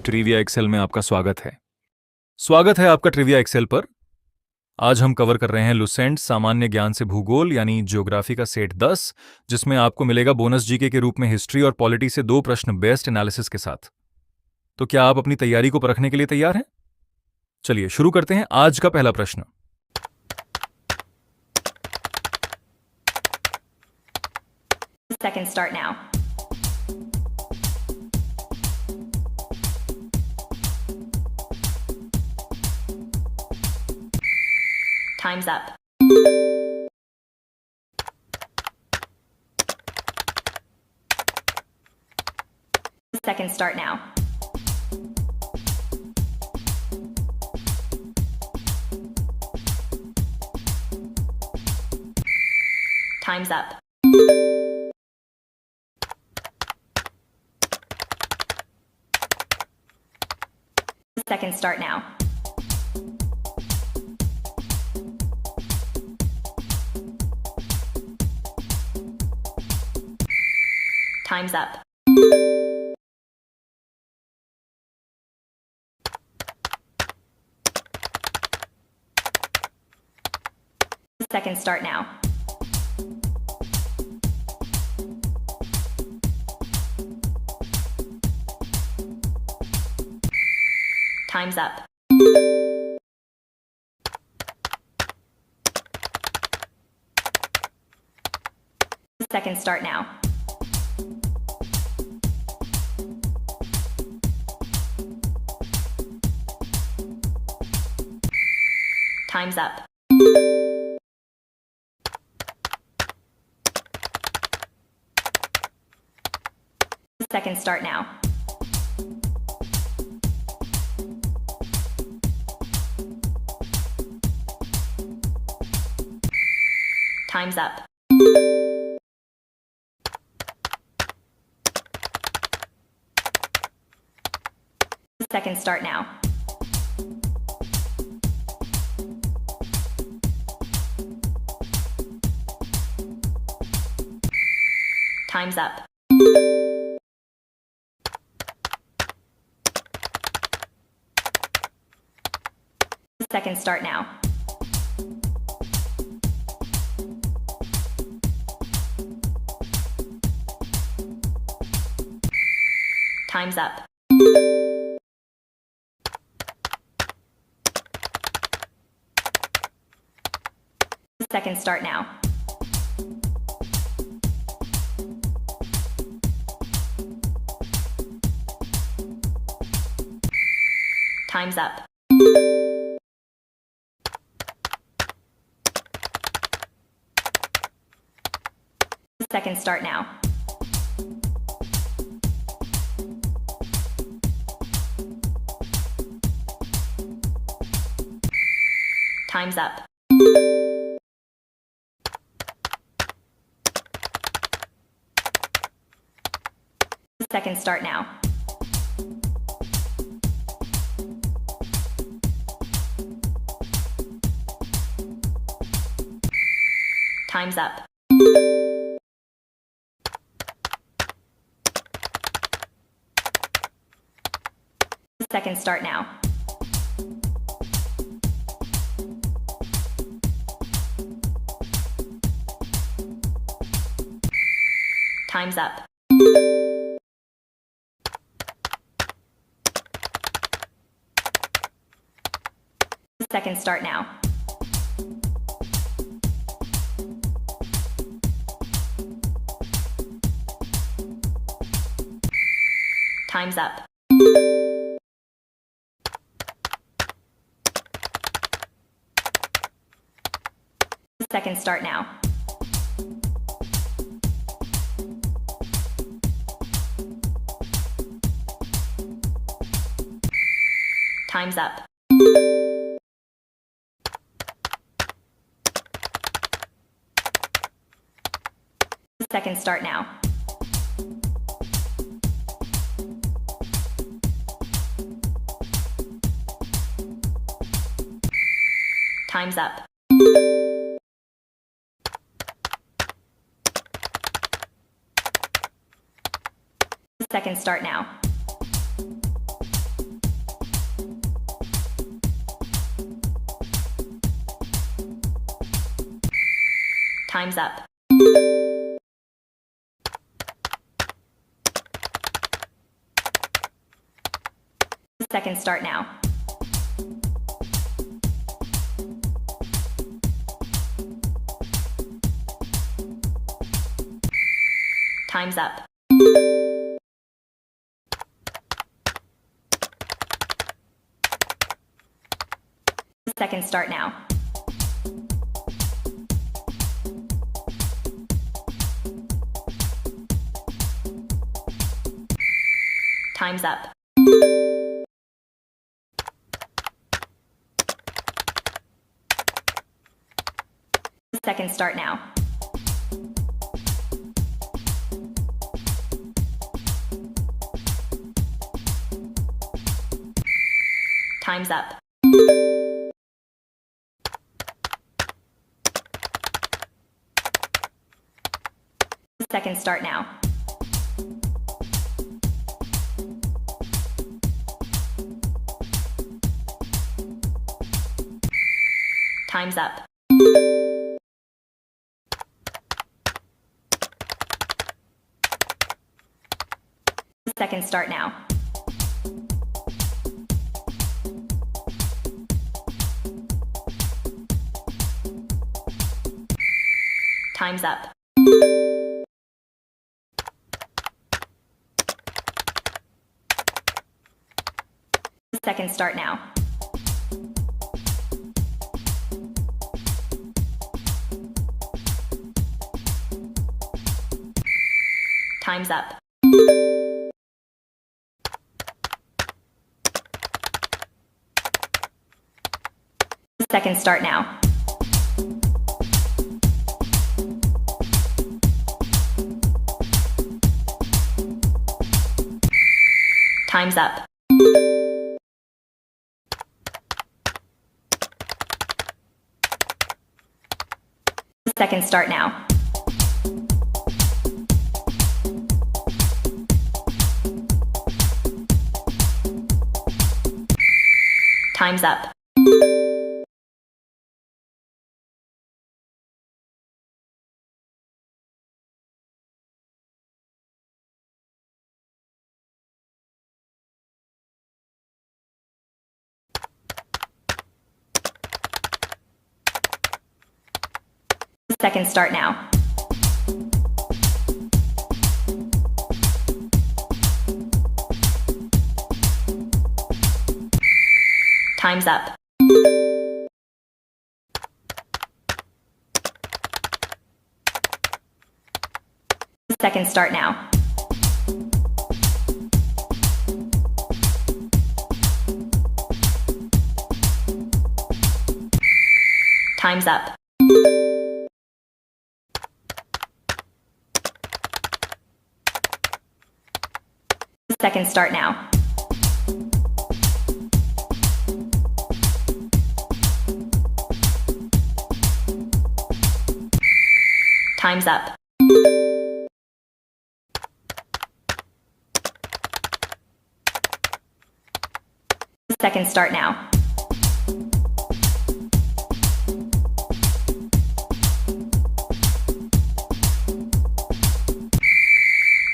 Trivia Excel में आपका स्वागत है। स्वागत है आपका ट्रिविया एक्सेल पर। आज हम कवर कर रहे हैं लुसेंट सामान्य ज्ञान से भूगोल यानी ज्योग्राफी का सेट 10, जिसमें आपको मिलेगा बोनस जीके के रूप में हिस्ट्री और पॉलिटी से 2 प्रश्न बेस्ट एनालिसिस के साथ। तो क्या आप अपनी तैयारी को परखने के लिए तैयार हैं? चलिए शुरू करते हैं आज का पहला प्रश्न। Seconds start now. Time's up. Seconds start now. Time's up. Seconds start now. Time's up. Seconds start now. Time's up. Seconds start now. Time's up. Seconds start now. Time's up. Seconds start now. Time's up. Seconds start now. Time's up. Seconds start now. Time's up. Seconds start now. Time's up. Seconds start now. Time's up. Seconds start now. Time's up. Seconds start now. Time's up. Seconds start now. Time's up. Seconds start now. Time's up. Seconds start now. Time's up. Seconds start now. Time's up. Seconds start now. Time's up. Seconds start now. Time's up. Seconds start now. Time's up. Seconds start now. Time's up. Seconds start now. Time's up. Seconds start now. Time's up. Seconds start now. Time's up. Seconds start now. Time's up. Seconds start now. Time's up. Seconds start now. Time's up. Seconds start now.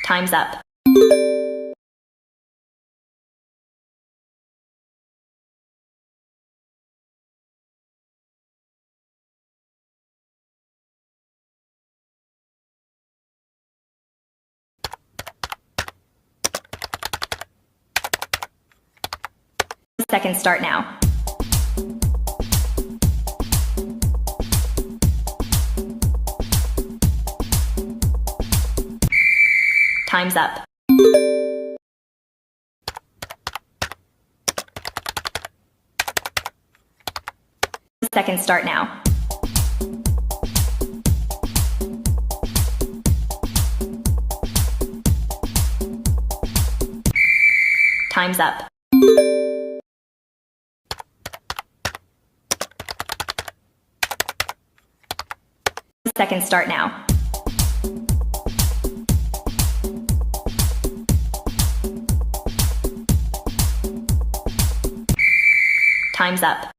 Time's up. Seconds start now. Time's up. Seconds start now. Time's up. Seconds start now. Time's up.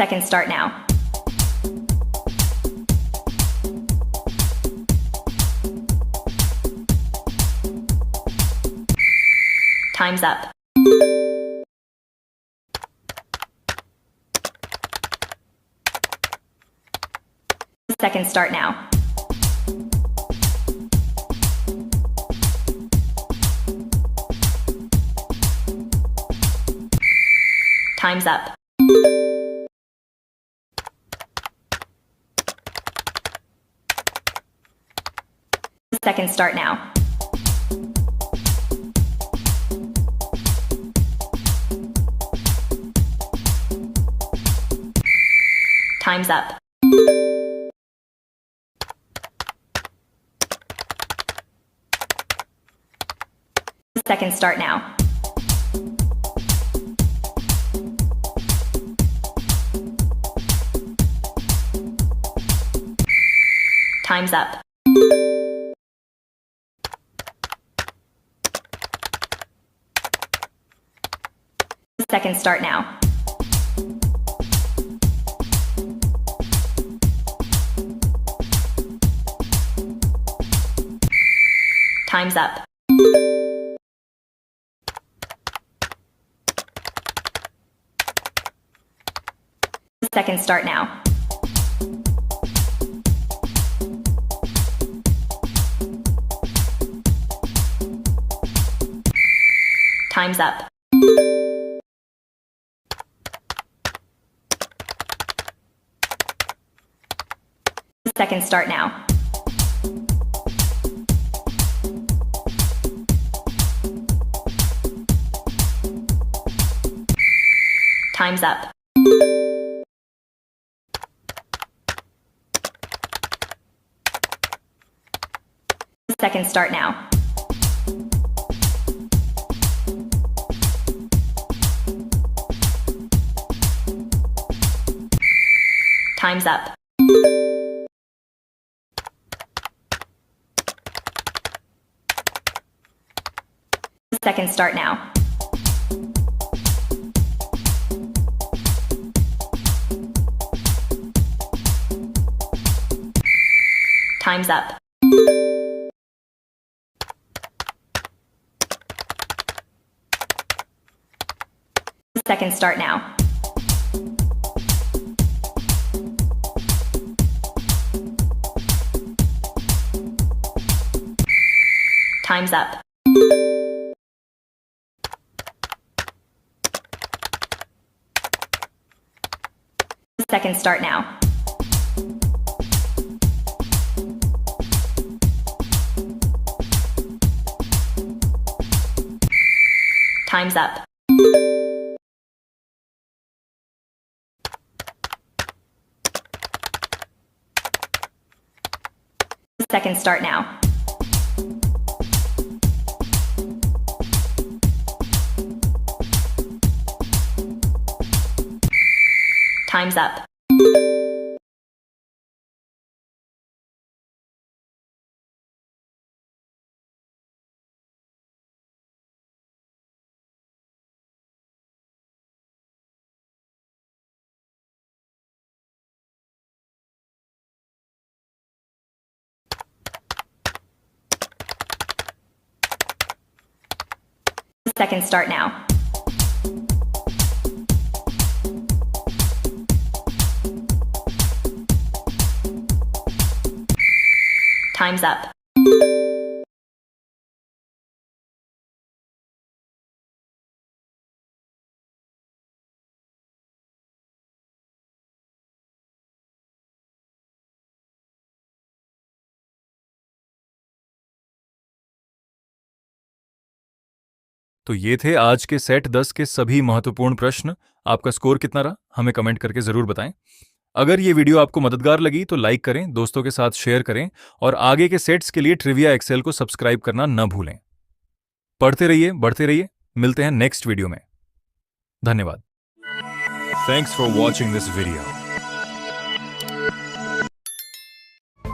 Seconds start now. Time's up. Seconds start now. Time's up. Seconds start now. Time's up. Seconds start now. Time's up. Seconds start now. Time's up. Seconds start now. Time's up. Seconds start now. Time's up. Seconds start now. Time's up. Seconds start now. Time's up. Seconds start now. Time's up. Seconds start now. Time's up. Seconds start now. Time's up. Seconds start now. Time's up. तो ये थे आज के set 10 के सभी महत्वपूर्ण प्रश्न। आपका स्कोर कितना रहा हमें कमेंट करके जरूर बताएं। अगर ये वीडियो आपको मददगार लगी तो लाइक करें, दोस्तों के साथ शेयर करें और आगे के सेट्स के लिए ट्रिविया एक्सेल को सब्सक्राइब करना न भूलें। पढ़ते रहिए, बढ़ते रहिए। मिलते हैं नेक्स्ट वीडियो में। धन्यवाद। Thanks for watching this video.